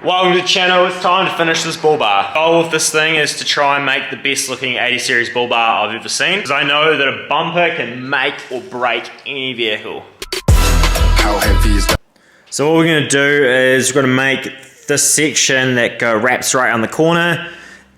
Welcome to the channel. It's time to finish this bull bar. The goal of this thing is to try and make the best looking 80 series bull bar I've ever seen, because I know that a bumper can make or break any vehicle. How heavy is that? So what we're going to do is we're going to make this section that wraps right on the corner,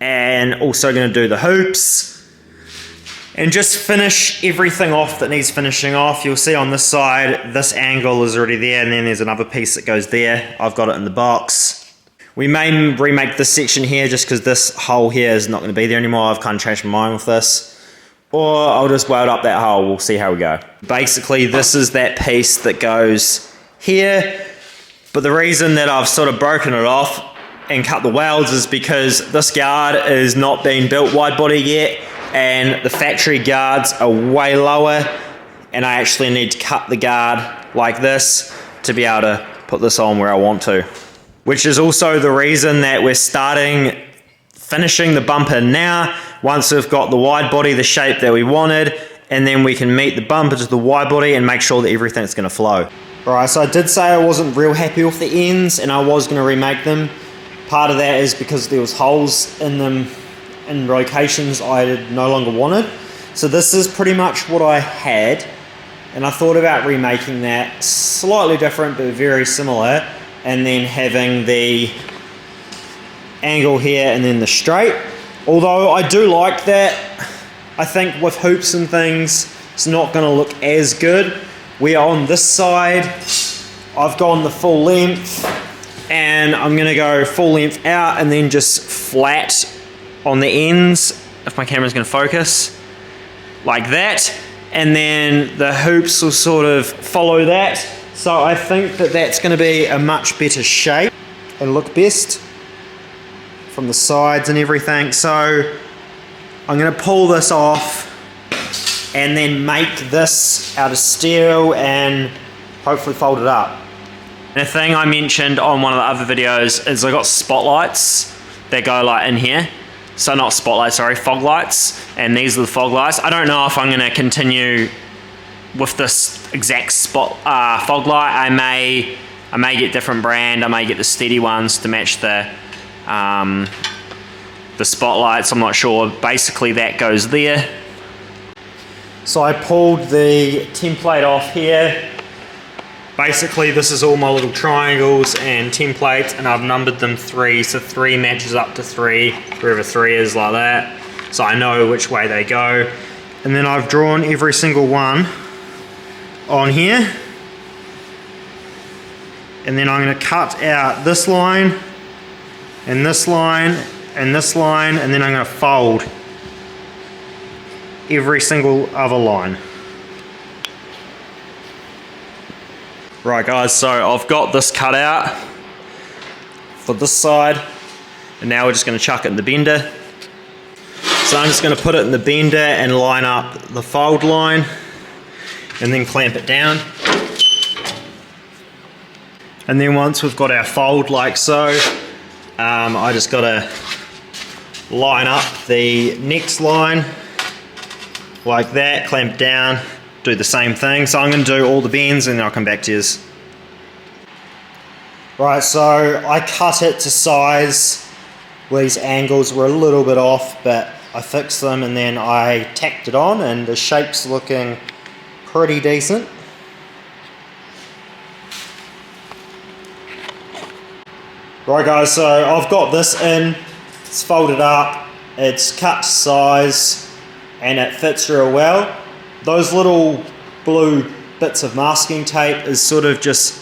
and also going to do the hoops and just finish everything off that needs finishing off. You'll see on this side, this angle is already there, and then there's another piece that goes there. I've got it in the box. We may remake this section here just because this hole here is not going to be there anymore. I've kind of changed my mind with this. Or I'll just weld up that hole. We'll see how we go. Basically, this is that piece that goes here. But the reason that I've sort of broken it off and cut the welds is because this guard is not being built wide body yet. And the factory guards are way lower. And I actually need to cut the guard like this to be able to put this on where I want to. Which is also the reason that we're finishing the bumper now. Once we've got the wide body, the shape that we wanted, and then we can meet the bumper to the wide body and make sure that everything's going to flow. Alright, so I did say I wasn't real happy with the ends and I was going to remake them. Part of that is because there was holes in them in locations I no longer wanted. So this is pretty much what I had, and I thought about remaking that slightly different but very similar, and then having the angle here and then the straight. Although I do like that. I think with hoops and things, it's not going to look as good. Where on this side, I've gone the full length, and I'm going to go full length out and then just flat on the ends, if my camera's going to focus, like that. And then the hoops will sort of follow that. So I think that that's going to be a much better shape and look best from the sides and everything. So I'm going to pull this off and then make this out of steel and hopefully fold it up. And a thing I mentioned on one of the other videos is I got spotlights that go like in here. So not spotlights, sorry, fog lights. And these are the fog lights. I don't know if I'm going to continue with this exact fog light. I may get different brand. I may get the stedi ones to match the spotlights. I'm not sure. Basically that goes there. So I pulled the template off here. Basically this is all my little triangles and templates, and I've numbered them 3. So 3 matches up to 3, wherever 3 is, like that. So I know which way they go. And then I've drawn every single one on here, and then I'm going to cut out this line and this line and this line, and then I'm going to fold every single other line. Right guys, so I've got this cut out for this side, and now we're just going to chuck it in the bender. So I'm just going to put it in the bender and line up the fold line, and then clamp it down. And then once we've got our fold like so, I just got to line up the next line like that, clamp down, do the same thing. So I'm going to do all the bends and then I'll come back to you. Right, so I cut it to size. These angles were a little bit off, but I fixed them and then I tacked it on, and the shape's looking pretty decent. Right guys, so I've got this in, it's folded up, it's cut to size, and it fits real well. Those little blue bits of masking tape is sort of just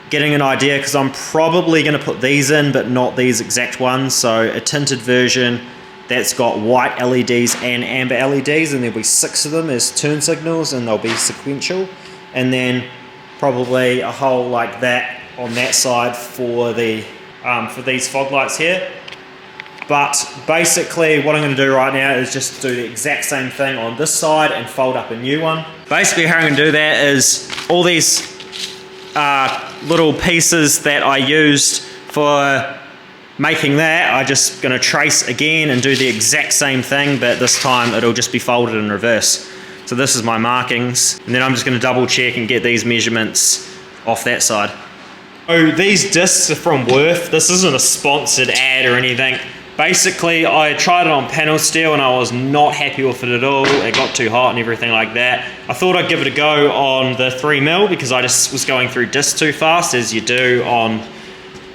getting an idea, because I'm probably going to put these in, but not these exact ones. So a tinted version that's got white LEDs and amber LEDs, and there'll be 6 of them as turn signals, and they'll be sequential. And then probably a hole like that on that side for the for these fog lights here. But basically what I'm going to do right now is just do the exact same thing on this side and fold up a new one. Basically how I'm going to do that is all these little pieces that I used for making that, I'm just going to trace again and do the exact same thing, but this time it'll just be folded in reverse. So this is my markings, and then I'm just going to double check and get these measurements off that side. Oh, these discs are from Worth. This isn't a sponsored ad or anything. Basically, I tried it on panel steel and I was not happy with it at all. It got too hot and everything like that. I thought I'd give it a go on the 3mm because I just was going through discs too fast, as you do on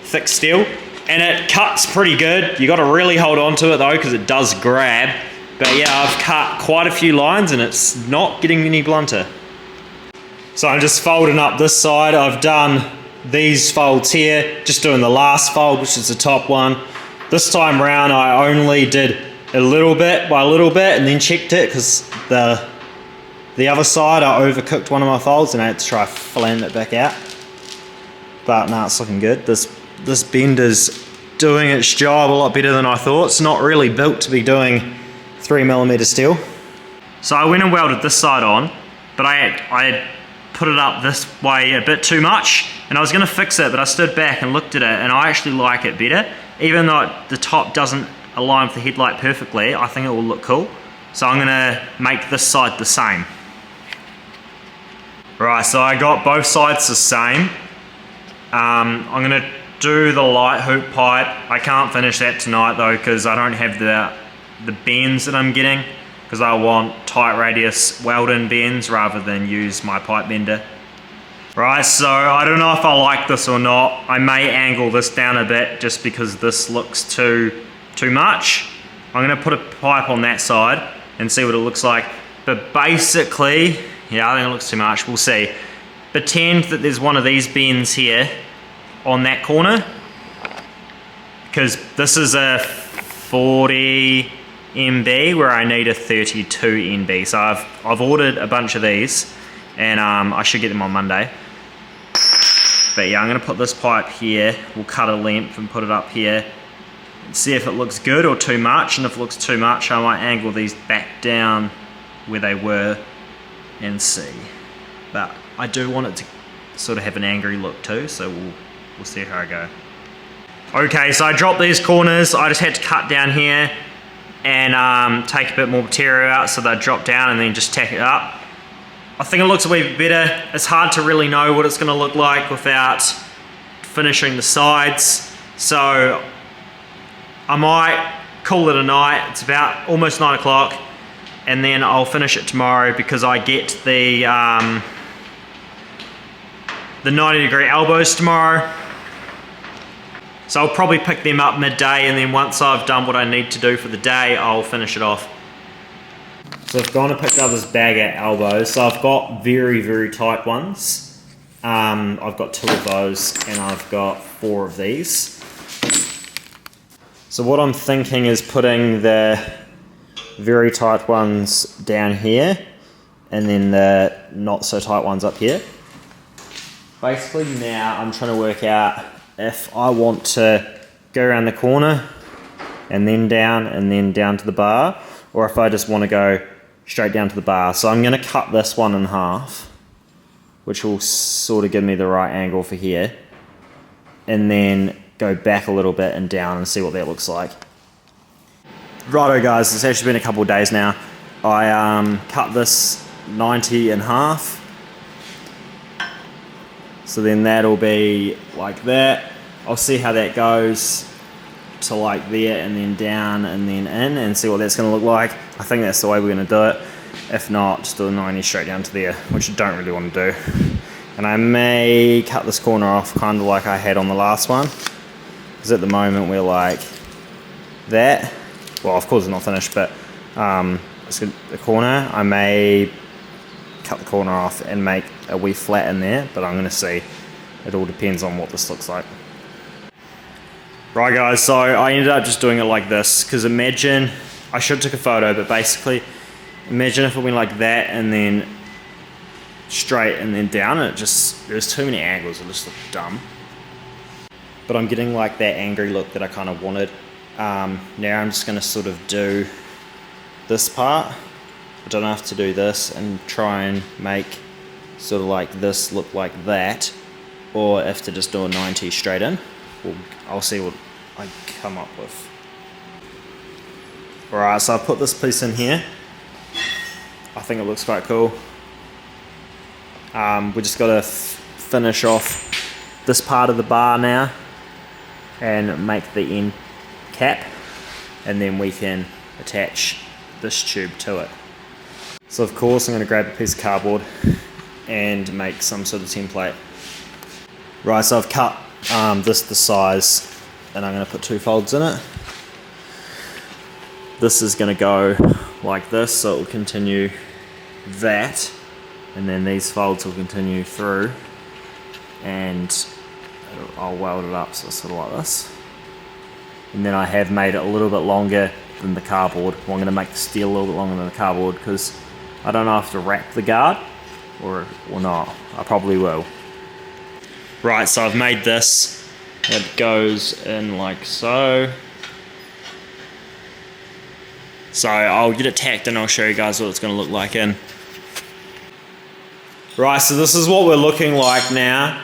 thick steel. And it cuts pretty good. You got to really hold on to it though, because it does grab. But yeah, I've cut quite a few lines and it's not getting any blunter. So I'm just folding up this side. I've done these folds here, just doing the last fold, which is the top one. This time round I only did a little bit by a little bit and then checked it, because the other side I overcooked one of my folds and I had to try flatten it back out. But no, it's looking good. This bender's doing its job a lot better than I thought. It's not really built to be doing 3mm steel. So I went and welded this side on, but I had put it up this way a bit too much, and I was going to fix it, but I stood back and looked at it and I actually like it better. Even though the top doesn't align with the headlight perfectly, I think it will look cool. So I'm going to make this side the same. Right, so I got both sides the same. I'm going to do the light hoop pipe. I can't finish that tonight though, because I don't have the bends that I'm getting, because I want tight radius welding bends rather than use my pipe bender. Right, so I don't know if I like this or not. I may angle this down a bit just because this looks too much. I'm going to put a pipe on that side and see what it looks like. But basically, yeah, I think it looks too much. We'll see. Pretend that there's one of these bends here on that corner, because this is a 40 MB where I need a 32 MB. So I've ordered a bunch of these, and I should get them on Monday. But yeah, I'm going to put this pipe here. We'll cut a length and put it up here and see if it looks good or too much. And if it looks too much, I might angle these back down where they were and see. But I do want it to sort of have an angry look too, so we'll see how I go. Okay, so I dropped these corners. I just had to cut down here and take a bit more material out so they drop down and then just tack it up. I think it looks a wee bit better. It's hard to really know what it's going to look like without finishing the sides. So I might call it a night. It's about almost 9 o'clock, and then I'll finish it tomorrow because I get the 90-degree elbows tomorrow. So I'll probably pick them up midday, and then once I've done what I need to do for the day, I'll finish it off. So I've gone and picked up this bag at elbows. So I've got very, very tight ones. I've got 2 of those, and I've got 4 of these. So what I'm thinking is putting the very tight ones down here, and then the not so tight ones up here. Basically now I'm trying to work out if I want to go around the corner and then down to the bar, or if I just want to go straight down to the bar. So I'm going to cut this one in half, which will sort of give me the right angle for here, and then go back a little bit and down and see what that looks like. Righto guys, it's actually been a couple of days now. I cut this 90 in half, so then that'll be like that. I'll see how that goes to like there, and then down and then in, and see what that's going to look like. I think that's the way we're going to do it. If not, just do a 90 straight down to there, which I don't really want to do. And I may cut this corner off kind of like I had on the last one, because at the moment we're like that. Well, of course it's not finished, but it's good. The corner, I may cut the corner off and make a wee flat in there, but I'm going to see. It all depends on what this looks like. Right guys, so I ended up just doing it like this, because imagine, I should have took a photo, but basically imagine if it went like that and then straight and then down, and there's too many angles, it just looked dumb. But I'm getting like that angry look that I kind of wanted. Now I'm just going to sort of do this part. I don't have to do this and try and make sort of like this look like that, or if to just do a 90 straight in. I'll see what I come up with. Alright, so I put this piece in here. I think it looks quite cool. We just got to finish off this part of the bar now and make the end cap, and then we can attach this tube to it. So of course I'm going to grab a piece of cardboard and make some sort of template. Right, so I've cut this the size, and I'm going to put 2 folds in it. This is going to go like this, so it will continue that, and then these folds will continue through, and I'll weld it up, so it's sort of like this. And then I have made it a little bit longer than the cardboard. Well, I'm going to make the steel a little bit longer than the cardboard because I don't know if to wrap the guard or not. I probably will. Right, so I've made this. It goes in like so. So I'll get it tacked and I'll show you guys what it's going to look like in. Right, so this is what we're looking like now.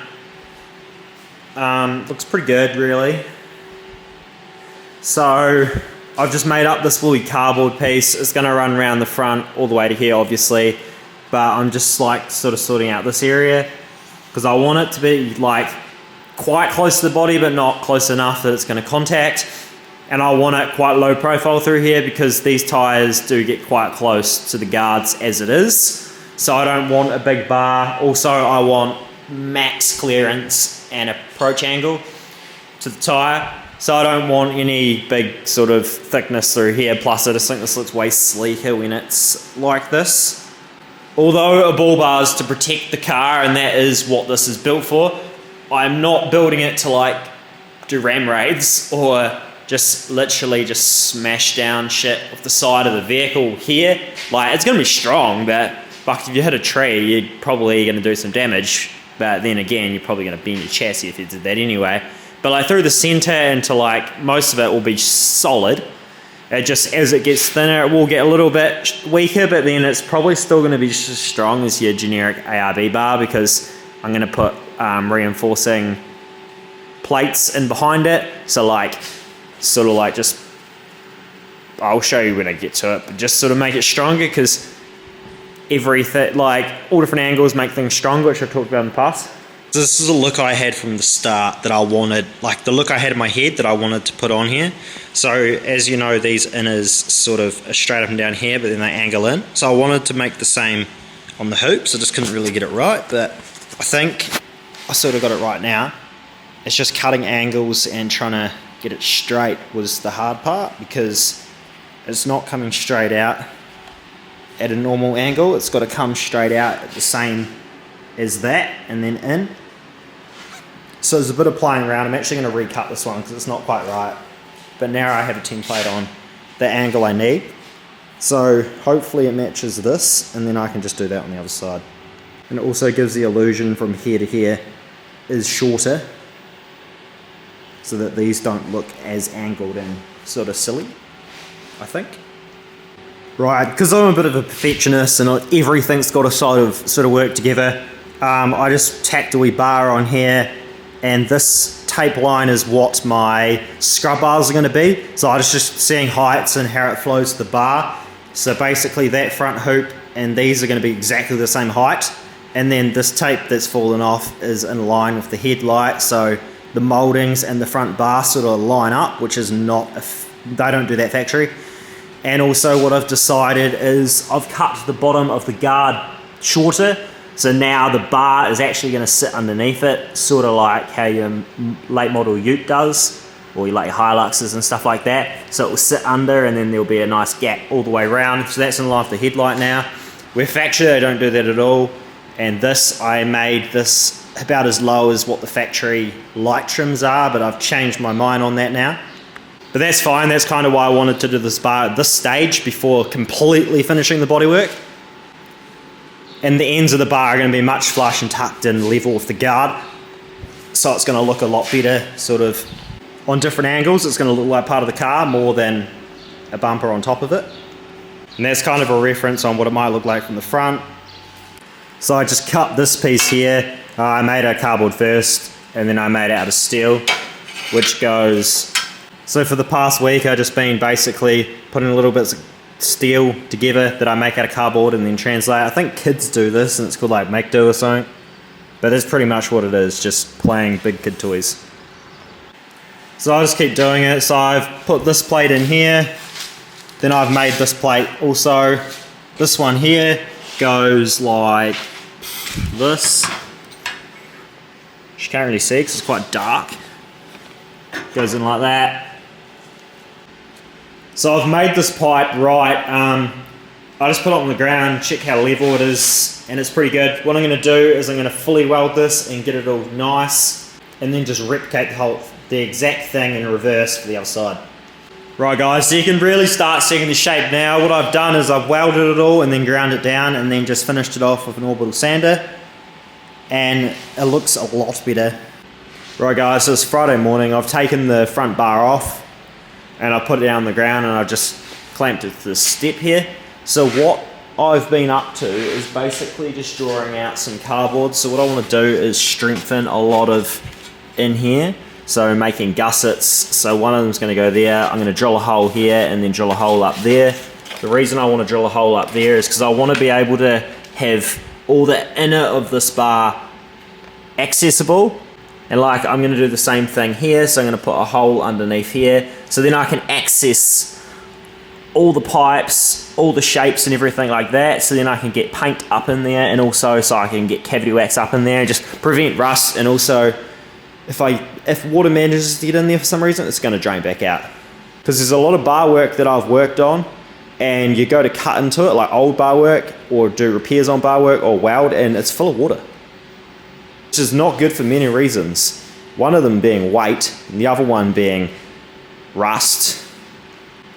Looks pretty good, really. So I've just made up this woolly cardboard piece. It's going to run around the front all the way to here, obviously, but I'm just like sort of sorting out this area because I want it to be like quite close to the body but not close enough that it's going to contact, and I want it quite low profile through here because these tires do get quite close to the guards as it is, so I don't want a big bar. Also, I want max clearance and approach angle to the tire. So I don't want any big sort of thickness through here, plus I just think this looks way sleeker when it's like this. Although a bull bar is to protect the car, and that is what this is built for, I'm not building it to like do ram raids or just literally just smash down shit off the side of the vehicle here. Like, it's going to be strong, but fuck, if you hit a tree, you're probably going to do some damage. But then again, you're probably going to bend your chassis if you did that anyway. But like through the center into like most of it will be solid. It just, as it gets thinner, it will get a little bit weaker, but then it's probably still going to be just as strong as your generic ARB bar because I'm going to put reinforcing plates in behind it. So like, sort of like just, I'll show you when I get to it, but just sort of make it stronger because everything, like all different angles make things stronger, which I've talked about in the past. So this is a look I had from the start that I wanted, like the look I had in my head that I wanted to put on here. So as you know, these inners sort of are straight up and down here, but then they angle in. So I wanted to make the same on the hoops. I just couldn't really get it right, but I think I sort of got it right now. It's just cutting angles and trying to get it straight was the hard part because it's not coming straight out at a normal angle. It's got to come straight out at the same as that and then in. So there's a bit of playing around. I'm actually going to recut this one because it's not quite right, but now I have a template on the angle I need, so hopefully it matches this, and then I can just do that on the other side. And it also gives the illusion from here to here is shorter so that these don't look as angled and sort of silly, I think. Right, because I'm a bit of a perfectionist and everything's got to sort of work together, I just tacked a wee bar on here, and this tape line is what my scrub bars are going to be. So I was just seeing heights and how it flows to the bar. So basically that front hoop and these are going to be exactly the same height, and then this tape that's fallen off is in line with the headlight, so the mouldings and the front bar sort of line up, which is not, they don't do that factory. And also what I've decided is I've cut the bottom of the guard shorter, so now the bar is actually going to sit underneath it, sort of like how your late model Ute does, or like your Hiluxes and stuff like that. So it will sit under, and then there'll be a nice gap all the way around. So that's in line with the headlight now. With factory, they don't do that at all. And this, I made this about as low as what the factory light trims are, but I've changed my mind on that now. But that's fine. That's kind of why I wanted to do this bar at this stage before completely finishing the bodywork. And the ends of the bar are going to be much flush and tucked in level with the guard. So it's going to look a lot better sort of on different angles. It's going to look like part of the car more than a bumper on top of it. And that's kind of a reference on what it might look like from the front. So I just cut this piece here. I made it cardboard first, and then I made it out of steel, which goes... So for the past week, I've just been basically putting a little bit of steel together that I make out of cardboard and then translate. I think kids do this, and it's called like make do or something. But that's pretty much what it is, just playing big kid toys. So I just keep doing it. So I've put this plate in here, then I've made this plate also. This one here goes like this. You can't really see because it's quite dark. Goes in like that. So I've made this pipe right. I just put it on the ground, check how level it is, and it's pretty good. What I'm going to do is I'm going to fully weld this and get it all nice, and then just replicate the exact thing in reverse for the other side. Right guys, so you can really start seeing the shape now. What I've done is I've welded it all and then ground it down and then just finished it off with an orbital sander, and it looks a lot better. Right guys, so it's Friday morning. I've taken the front bar off and I put it down on the ground and I've just clamped it to this step here. So what I've been up to is basically just drawing out some cardboard. So what I want to do is strengthen a lot of in here. So making gussets. So one of them is going to go there. I'm going to drill a hole here and then drill a hole up there. The reason I want to drill a hole up there is because I want to be able to have all the inner of this bar accessible. And like I'm going to do the same thing here. So I'm going to put a hole underneath here. So then I can access all the pipes, all the shapes and everything like that, so then I can get paint up in there, and also so I can get cavity wax up in there and just prevent rust. And also if water manages to get in there for some reason, it's going to drain back out, because there's a lot of bar work that I've worked on and you go to cut into it, like old bar work or do repairs on bar work or weld, and it's full of water, which is not good for many reasons. One of them being weight and the other one being rust.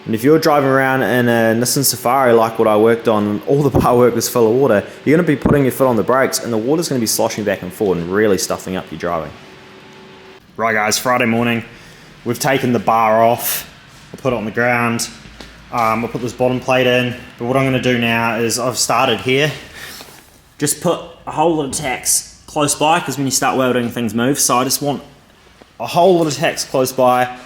And if you're driving around in a Nissan Safari like what I worked on, all the bar work was full of water, you're going to be putting your foot on the brakes and the water's going to be sloshing back and forward and really stuffing up your driving. Right guys, Friday morning, we've taken the bar off, I put it on the ground, I'll put this bottom plate in, but what I'm going to do now is I've started here, just put a whole lot of tacks close by, because when you start welding things move, so I just want a whole lot of tacks close by,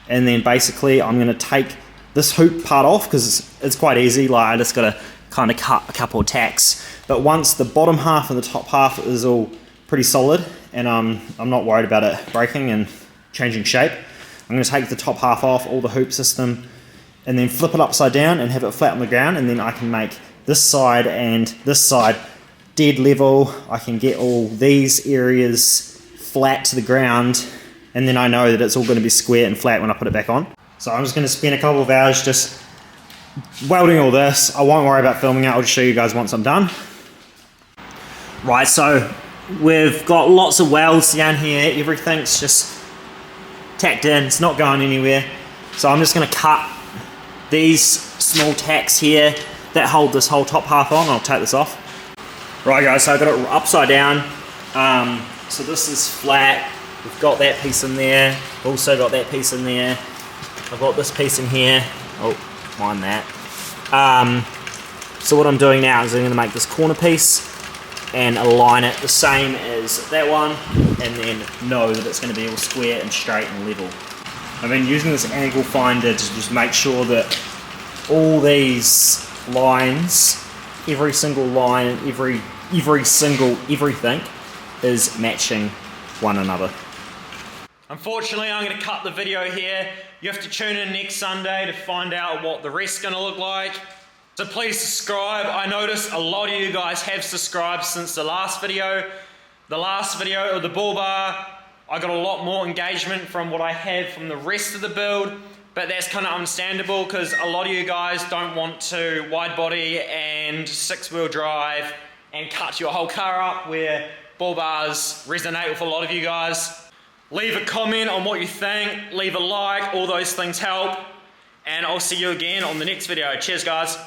and then basically I'm going to take this hoop part off, because it's quite easy. Like I just got to kind of cut a couple of tacks, but once the bottom half and the top half is all pretty solid and I'm not worried about it breaking and changing shape, I'm going to take the top half off, all the hoop system, and then flip it upside down and have it flat on the ground, and then I can make this side and this side dead level. I can get all these areas flat to the ground, and then I know that it's all going to be square and flat when I put it back on. So I'm just going to spend a couple of hours just welding all this. I won't worry about filming it, I'll just show you guys once I'm done. Right, so we've got lots of welds down here, everything's just tacked in, it's not going anywhere. So I'm just going to cut these small tacks here that hold this whole top half on. I'll take this off. Right guys, so I've got it upside down. So this is flat, we've got that piece in there, also got that piece in there. I've got this piece in here. Oh, mind that. So what I'm doing now is I'm going to make this corner piece and align it the same as that one, and then know that it's going to be all square and straight and level. I've been using this angle finder to just make sure that all these lines, every single line, every single everything is matching one another. Unfortunately, I'm going to cut the video here. You have to tune in next Sunday to find out what the rest's going to look like. So please subscribe. I noticed a lot of you guys have subscribed since the last video. The last video of the bull bar, I got a lot more engagement from what I have from the rest of the build, but that's kind of understandable because a lot of you guys don't want to wide body and 6-wheel drive and cut your whole car up, where bull bars resonate with a lot of you guys. Leave a comment on what you think, leave a like, all those things help, and I'll see you again on the next video. Cheers guys.